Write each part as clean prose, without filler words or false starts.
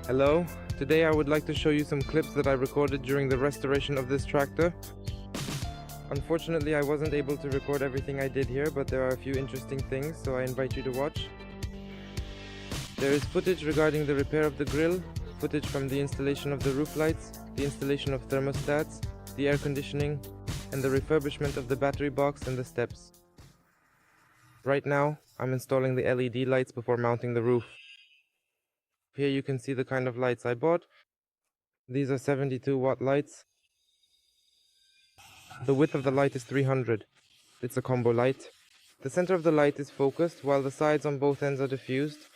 Hello, today I would like to show you some clips that I recorded during the restoration of this tractor. Unfortunately, I wasn't able to record everything I did here, but there are a few interesting things, so I invite you to watch. There is footage regarding the repair of the grille, footage from the installation of the roof lights, the installation of thermostats, the air conditioning, and the refurbishment of the battery box and the steps. Right now, I'm installing the LED lights before mounting the roof. Here you can see the kind of lights I bought. These are 72-watt lights. The width of the light is 300. It's a combo light. The center of the light is focused, while the sides on both ends are diffused.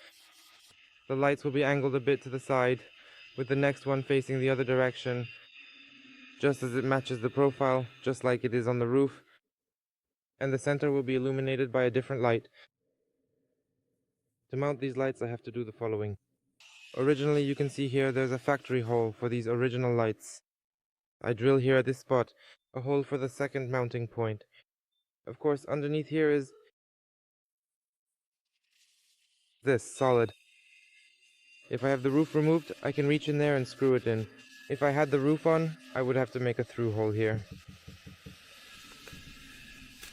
The lights will be angled a bit to the side, with the next one facing the other direction, just as it matches the profile, just like it is on the roof. And the center will be illuminated by a different light. To mount these lights, I have to do the following. Originally, you can see here there's a factory hole for these original lights. I drill here at this spot, a hole for the second mounting point. Of course, underneath here is this, solid. If I have the roof removed, I can reach in there and screw it in. If I had the roof on, I would have to make a through hole here.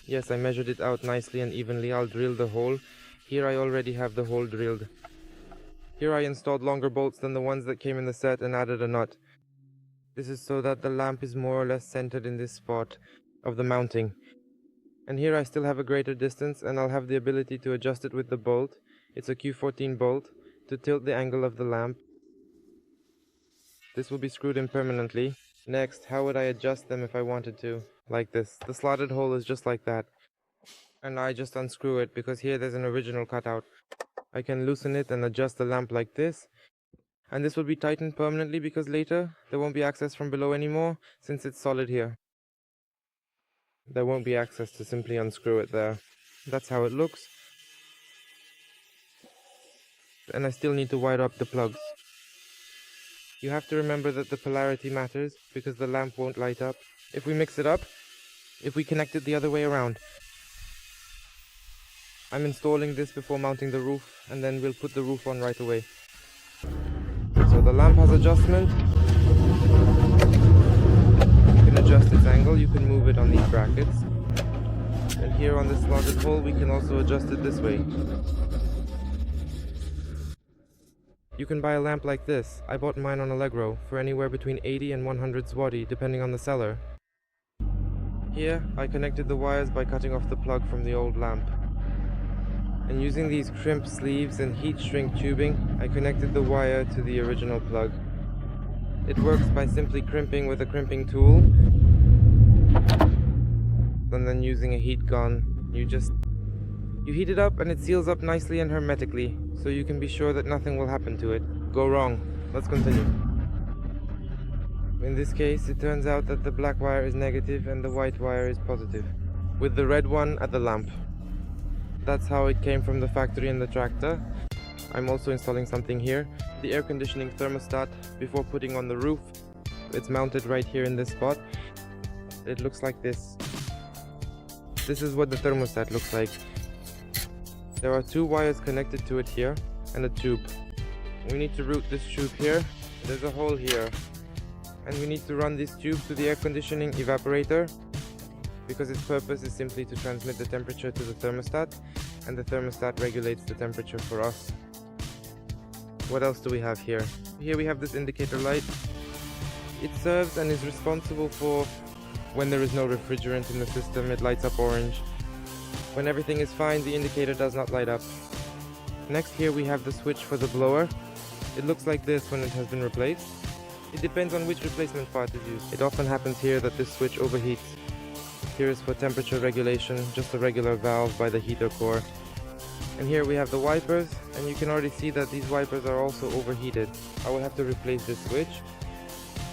Yes, I measured it out nicely and evenly. I'll drill the hole. Here I already have the hole drilled. Here I installed longer bolts than the ones that came in the set and added a nut. This is so that the lamp is more or less centered in this spot of the mounting. And here I still have a greater distance, and I'll have the ability to adjust it with the bolt. It's a Q14 bolt to tilt the angle of the lamp. This will be screwed in permanently. Next, how would I adjust them if I wanted to? Like this. The slotted hole is just like that. And I just unscrew it because here there's an original cutout. I can loosen it and adjust the lamp like this. And this will be tightened permanently because later there won't be access from below anymore since it's solid here. There won't be access to simply unscrew it there. That's how it looks. And I still need to wire up the plugs. You have to remember that the polarity matters because the lamp won't light up. If we mix it up, if we connect it the other way around. I'm installing this before mounting the roof, and then we'll put the roof on right away. So the lamp has adjustment. You can adjust its angle, you can move it on these brackets. And here on this slotted hole we can also adjust it this way. You can buy a lamp like this. I bought mine on Allegro for anywhere between 80 and 100 zloty depending on the seller. Here I connected the wires by cutting off the plug from the old lamp. And using these crimp sleeves and heat shrink tubing, I connected the wire to the original plug. It works by simply crimping with a crimping tool, and then using a heat gun. You heat it up and it seals up nicely and hermetically, so you can be sure that nothing will happen to it. Go wrong. Let's continue. In this case, it turns out that the black wire is negative and the white wire is positive, with the red one at the lamp. That's how it came from the factory in the tractor. I'm also installing something here, the air conditioning thermostat, before putting on the roof. It's mounted right here in this spot. It looks like this. This is what the thermostat looks like. There are two wires connected to it here, and a tube. We need to route this tube here. There's a hole here. And we need to run this tube to the air conditioning evaporator, because its purpose is simply to transmit the temperature to the thermostat, and the thermostat regulates the temperature for us. What else do we have here? Here we have this indicator light. It serves and is responsible for when there is no refrigerant in the system, it lights up orange. When everything is fine, the indicator does not light up. Next, here we have the switch for the blower. It looks like this when it has been replaced. It depends on which replacement part is used. It often happens here that this switch overheats. Here is for temperature regulation, just a regular valve by the heater core. And here we have the wipers, and you can already see that these wipers are also overheated. I will have to replace this switch,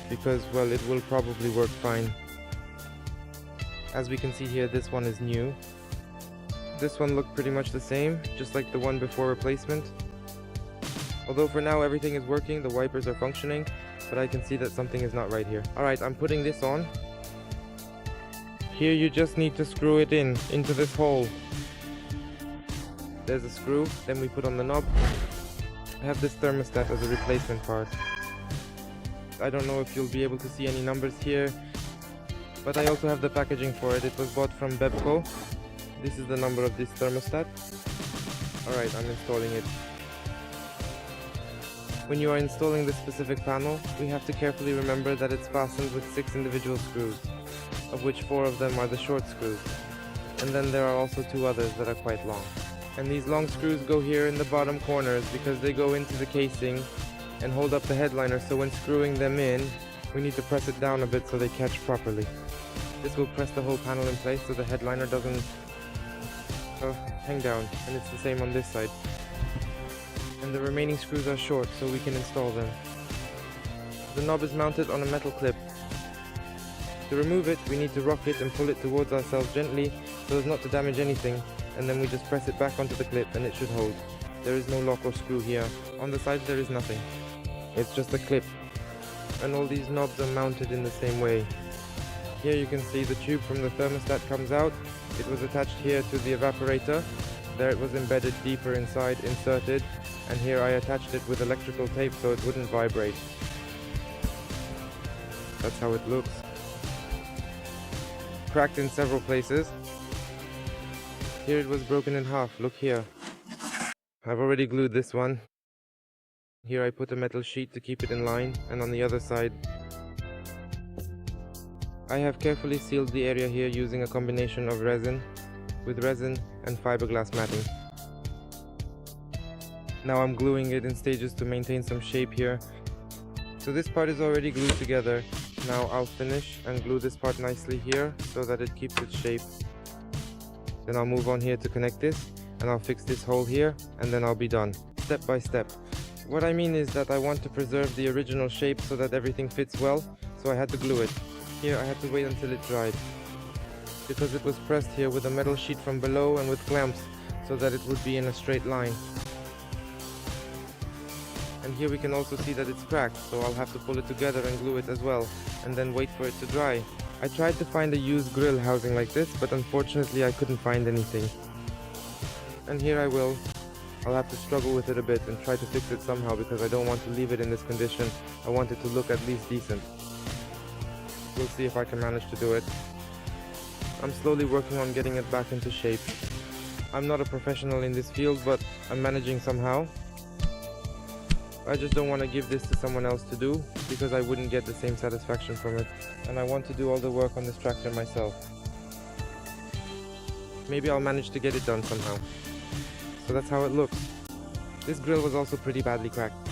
because, well, it will probably work fine. As we can see here, this one is new. This one looked pretty much the same, just like the one before replacement. Although for now everything is working, the wipers are functioning, but I can see that something is not right here. Alright, I'm putting this on. Here you just need to screw it into this hole. There's a screw, then we put on the knob. I have this thermostat as a replacement part. I don't know if you'll be able to see any numbers here, but I also have the packaging for it. It was bought from Bebco. This is the number of this thermostat. Alright, I'm installing it. When you are installing this specific panel, we have to carefully remember that it's fastened with 6 individual screws, of which 4 of them are the short screws. And then there are also 2 others that are quite long. And these long screws go here in the bottom corners because they go into the casing and hold up the headliner, so when screwing them in, we need to press it down a bit so they catch properly. This will press the whole panel in place so the headliner doesn't hang down, and it's the same on this side. And the remaining screws are short, so we can install them. The knob is mounted on a metal clip. To remove it, we need to rock it and pull it towards ourselves gently so as not to damage anything, and then we just press it back onto the clip and it should hold. There is no lock or screw here. On the side there is nothing. It's just a clip. And all these knobs are mounted in the same way. Here you can see the tube from the thermostat comes out. It was attached here to the evaporator. There it was embedded deeper inside, inserted, and here I attached it with electrical tape so it wouldn't vibrate. That's how it looks. Cracked in several places. Here it was broken in half, look here. I've already glued this one. Here I put a metal sheet to keep it in line, and on the other side I have carefully sealed the area here using a combination of resin and fiberglass matting. Now I'm gluing it in stages to maintain some shape here. So this part is already glued together. Now I'll finish and glue this part nicely here so that it keeps its shape. Then I'll move on here to connect this, and I'll fix this hole here, and then I'll be done, step by step. What I mean is that I want to preserve the original shape so that everything fits well, so I had to glue it. Here I had to wait until it dried, because it was pressed here with a metal sheet from below and with clamps, so that it would be in a straight line. And here we can also see that it's cracked, so I'll have to pull it together and glue it as well, and then wait for it to dry. I tried to find a used grill housing like this, but unfortunately I couldn't find anything. And here I will. I'll have to struggle with it a bit and try to fix it somehow, because I don't want to leave it in this condition. I want it to look at least decent. We'll see if I can manage to do it. I'm slowly working on getting it back into shape. I'm not a professional in this field, but I'm managing somehow. I just don't want to give this to someone else to do, because I wouldn't get the same satisfaction from it. And I want to do all the work on this tractor myself. Maybe I'll manage to get it done somehow. So that's how it looks. This grill was also pretty badly cracked.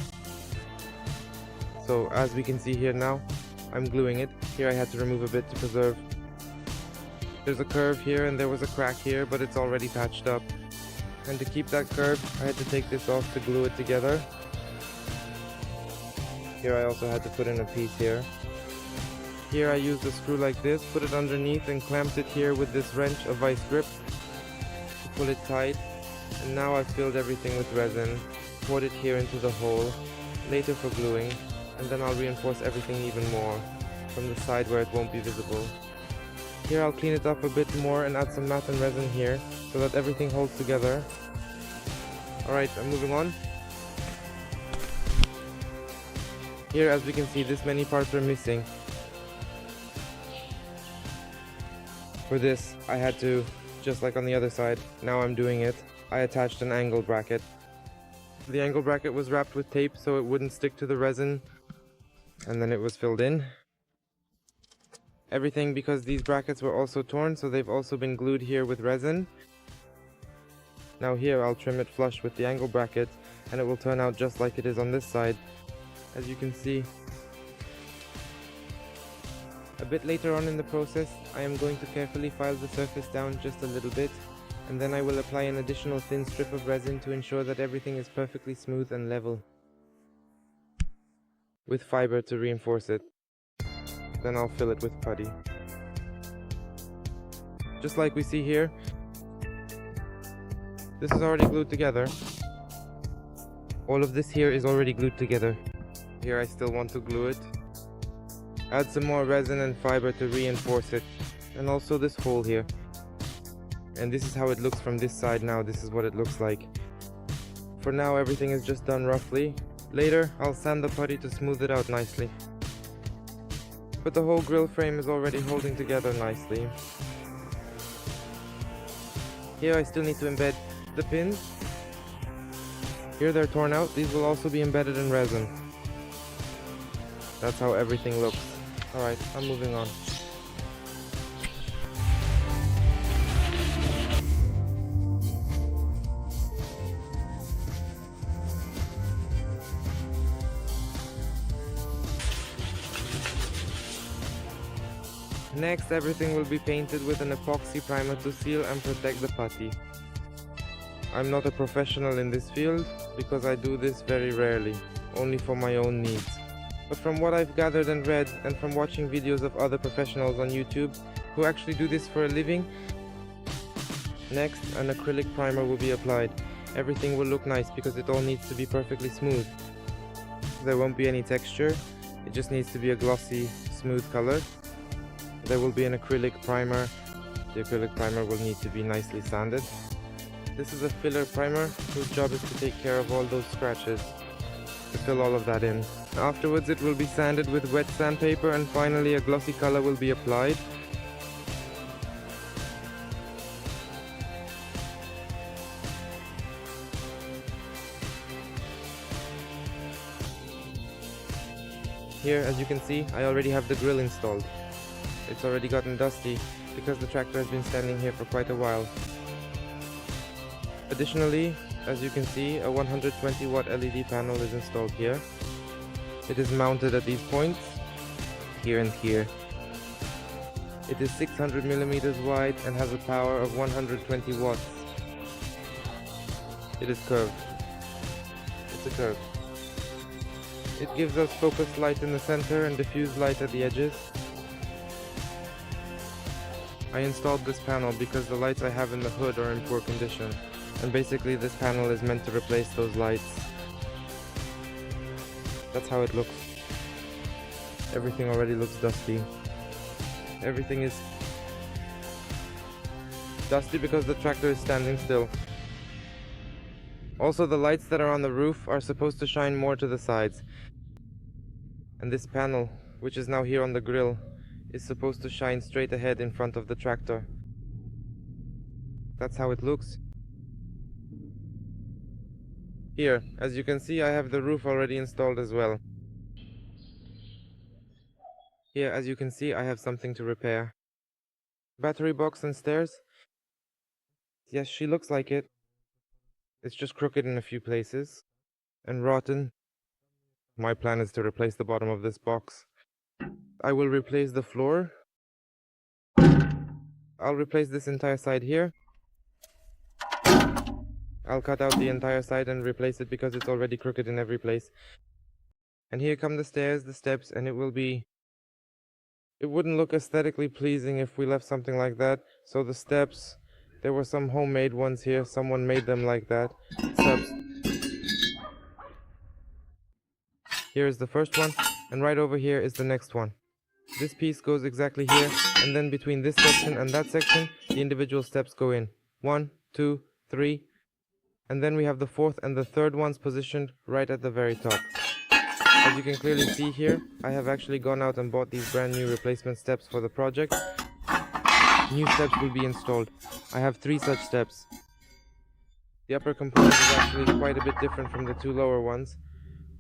So as we can see here now, I'm gluing it. Here I had to remove a bit to preserve. There's a curve here and there was a crack here, but it's already patched up. And to keep that curve, I had to take this off to glue it together. Here I also had to put in a piece here. Here I used a screw like this, put it underneath and clamped it here with this wrench, a vice grip, to pull it tight. And now I've filled everything with resin, poured it here into the hole, later for gluing, and then I'll reinforce everything even more, from the side where it won't be visible. Here I'll clean it up a bit more and add some matte and resin here, so that everything holds together. Alright, I'm moving on. Here, as we can see, this many parts are missing. For this, I had to, just like on the other side, now I'm doing it, I attached an angle bracket. The angle bracket was wrapped with tape so it wouldn't stick to the resin, and then it was filled in. Everything, because these brackets were also torn, so they've also been glued here with resin. Now here I'll trim it flush with the angle bracket, and it will turn out just like it is on this side, as you can see. A bit later on in the process, I am going to carefully file the surface down just a little bit, and then I will apply an additional thin strip of resin to ensure that everything is perfectly smooth and level, with fiber to reinforce it. Then I'll fill it with putty. Just like we see here, this is already glued together. All of this here is already glued together. Here I still want to glue it. Add some more resin and fiber to reinforce it, and also this hole here. And this is how it looks from this side now. This is what it looks like. For now, everything is just done roughly. Later, I'll sand the putty to smooth it out nicely. But the whole grille frame is already holding together nicely. Here I still need to embed the pins. Here they're torn out. These will also be embedded in resin. That's how everything looks. Alright, I'm moving on. Next, everything will be painted with an epoxy primer to seal and protect the putty. I'm not a professional in this field because I do this very rarely, only for my own needs. But from what I've gathered and read, and from watching videos of other professionals on YouTube who actually do this for a living, next an acrylic primer will be applied. Everything will look nice because it all needs to be perfectly smooth. There won't be any texture, it just needs to be a glossy, smooth color. There will be an acrylic primer. The acrylic primer will need to be nicely sanded. This is a filler primer whose job is to take care of all those scratches, to fill all of that in. Afterwards it will be sanded with wet sandpaper, and finally a glossy color will be applied. Here, as you can see, I already have the grill installed. It's already gotten dusty because the tractor has been standing here for quite a while. Additionally, as you can see, a 120 watt LED panel is installed here. It is mounted at these points, here and here. It is 600 millimeters wide and has a power of 120 watts. It is curved. It's a curve. It gives us focused light in the center and diffuse light at the edges. I installed this panel because the lights I have in the hood are in poor condition, and basically this panel is meant to replace those lights. That's how it looks. Everything already looks dusty. Everything is dusty because the tractor is standing still. Also, the lights that are on the roof are supposed to shine more to the sides. And this panel, which is now here on the grill, is supposed to shine straight ahead in front of the tractor. That's how it looks. Here, as you can see, I have the roof already installed as well. Here, as you can see, I have something to repair. Battery box and stairs. Yes, she looks like it. It's just crooked in a few places and rotten. My plan is to replace the bottom of this box. I will replace the floor. I'll replace this entire side here. I'll cut out the entire side and replace it because it's already crooked in every place. And here come the stairs, the steps, and it wouldn't look aesthetically pleasing if we left something like that. So the steps, there were some homemade ones here. Someone made them like that. Steps. Here is the first one, and right over here is the next one. This piece goes exactly here, and then between this section and that section, the individual steps go in. 1, 2, 3, and then we have the fourth and the third ones positioned right at the very top. As you can clearly see here, I have actually gone out and bought these brand new replacement steps for the project. New steps will be installed. I have 3 such steps. The upper component is actually quite a bit different from the 2 lower ones,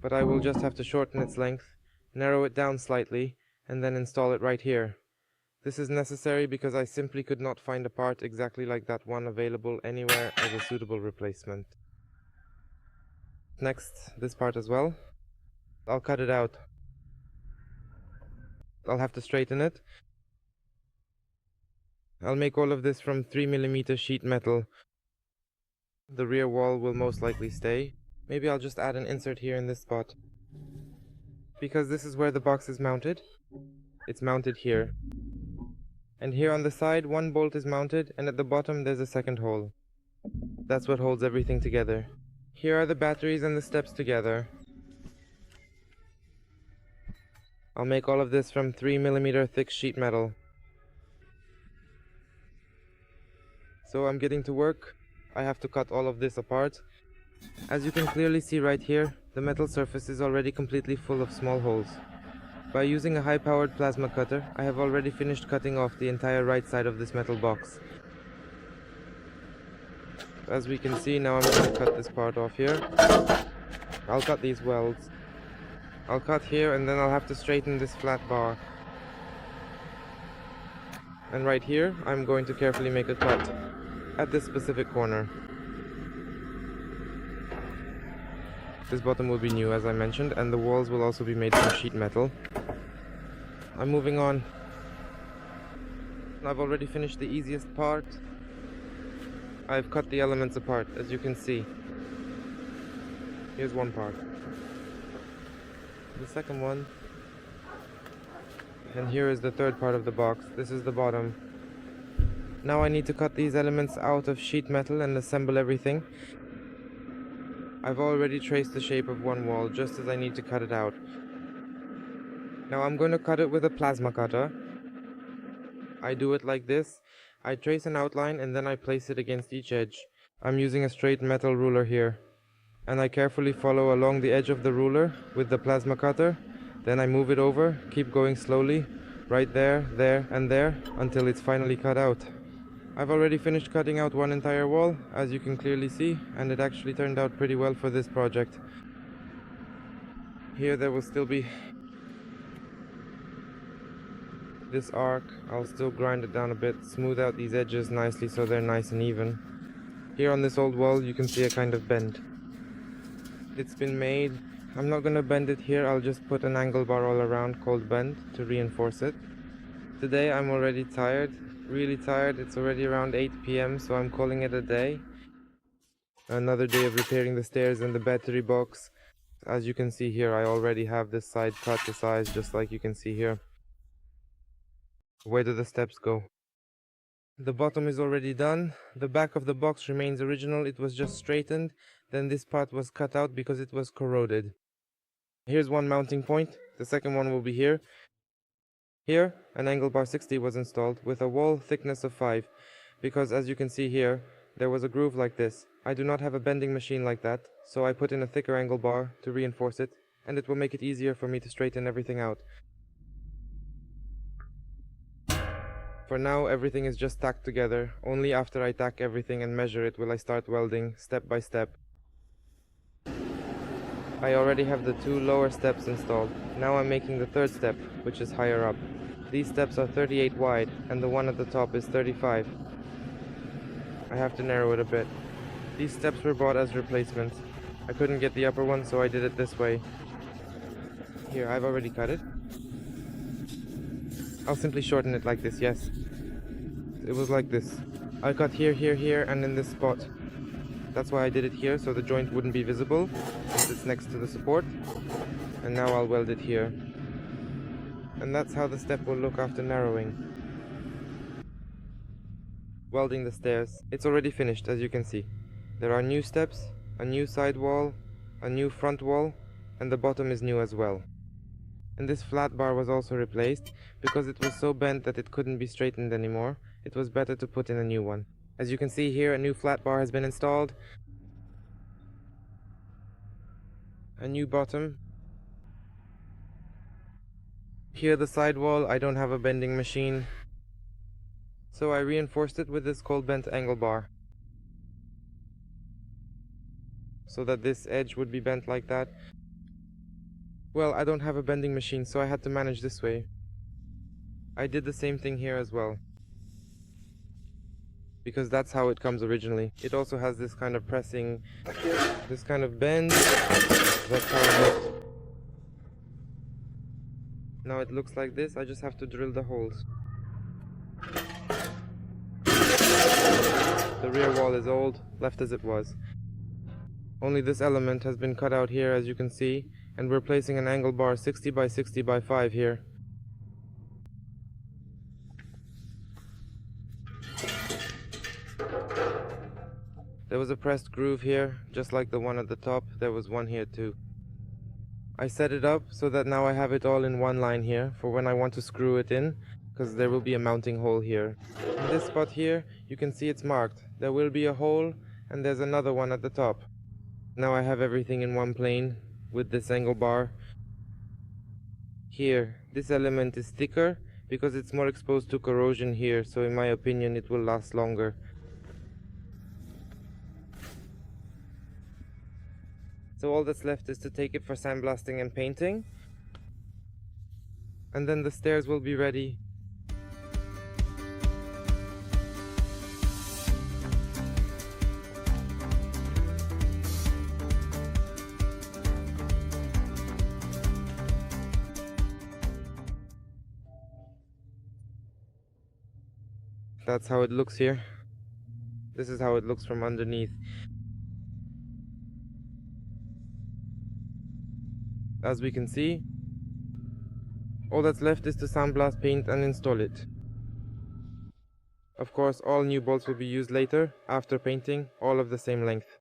but I will just have to shorten its length, narrow it down slightly, and then install it right here. This is necessary because I simply could not find a part exactly like that one available anywhere as a suitable replacement. Next, this part as well. I'll cut it out. I'll have to straighten it. I'll make all of this from 3mm sheet metal. The rear wall will most likely stay. Maybe I'll just add an insert here in this spot. Because this is where the box is mounted. It's mounted here. And here on the side, 1 bolt is mounted, and at the bottom there's a second hole. That's what holds everything together. Here are the batteries and the steps together. I'll make all of this from 3mm thick sheet metal. So I'm getting to work. I have to cut all of this apart. As you can clearly see right here, the metal surface is already completely full of small holes. By using a high-powered plasma cutter, I have already finished cutting off the entire right side of this metal box. As we can see, now I'm going to cut this part off here. I'll cut these welds. I'll cut here and then I'll have to straighten this flat bar. And right here, I'm going to carefully make a cut at this specific corner. This bottom will be new, as I mentioned, and the walls will also be made from sheet metal. I'm moving on. I've already finished the easiest part. I've cut the elements apart, as you can see. Here's one part. The second one. And here is the third part of the box. This is the bottom. Now I need to cut these elements out of sheet metal and assemble everything. I've already traced the shape of one wall, just as I need to cut it out. Now I'm going to cut it with a plasma cutter. I do it like this. I trace an outline and then I place it against each edge. I'm using a straight metal ruler here. And I carefully follow along the edge of the ruler with the plasma cutter. Then I move it over, keep going slowly, right there, there, and there, until it's finally cut out. I've already finished cutting out one entire wall, as you can clearly see, and it actually turned out pretty well for this project. Here there will still be this arc. I'll still grind it down a bit, smooth out these edges nicely so they're nice and even. Here on this old wall you can see a kind of bend. It's been made. I'm not gonna bend it here, I'll just put an angle bar all around called bend to reinforce it. Today I'm already tired, really tired. It's already around 8 p.m. so I'm calling it a day. Another day of repairing the stairs and the battery box. As you can see here, I already have this side cut to size, just like you can see here. Where do the steps go? The bottom is already done. The back of the box remains original, it was just straightened. Then this part was cut out because it was corroded. Here's one mounting point. The second one will be here. Here, an angle bar 60 was installed with a wall thickness of 5, because as you can see here, there was a groove like this. I do not have a bending machine like that, so I put in a thicker angle bar to reinforce it, and it will make it easier for me to straighten everything out. For now, everything is just tacked together. Only after I tack everything and measure it will I start welding, step by step. I already have the 2 lower steps installed. Now I'm making the third step, which is higher up. These steps are 38 wide, and the one at the top is 35. I have to narrow it a bit. These steps were bought as replacements. I couldn't get the upper one, so I did it this way. Here, I've already cut it. I'll simply shorten it like this, yes. It was like this. I cut here, here, here, and in this spot. That's why I did it here, so the joint wouldn't be visible, since it's next to the support. And now I'll weld it here. And that's how the step will look after narrowing. Welding the stairs. It's already finished, as you can see. There are new steps, a new side wall, a new front wall, and the bottom is new as well. And this flat bar was also replaced, because it was so bent that it couldn't be straightened anymore. It was better to put in a new one. As you can see here, a new flat bar has been installed. A new bottom. Here the side wall, I don't have a bending machine, so I reinforced it with this cold bent angle bar, so that this edge would be bent like that. Well, I don't have a bending machine, so I had to manage this way. I did the same thing here as well, because that's how it comes originally. It also has this kind of pressing, this kind of bend. That's how it looks. Now it looks like this. I just have to drill the holes. The rear wall is old, left as it was. Only this element has been cut out here, as you can see, and we're placing an angle bar 60 by 60 by 5 here. There was a pressed groove here, just like the one at the top. There was one here too. I set it up so that now I have it all in one line here for when I want to screw it in, because there will be a mounting hole here. In this spot here, you can see it's marked. There will be a hole, and there's another one at the top. Now I have everything in one plane with this angle bar. Here, this element is thicker because it's more exposed to corrosion here, so in my opinion it will last longer. So all that's left is to take it for sandblasting and painting, and then the stairs will be ready. That's how it looks here. This is how it looks from underneath. As we can see, all that's left is to sandblast, paint and install it. Of course, all new bolts will be used later, after painting, all of the same length.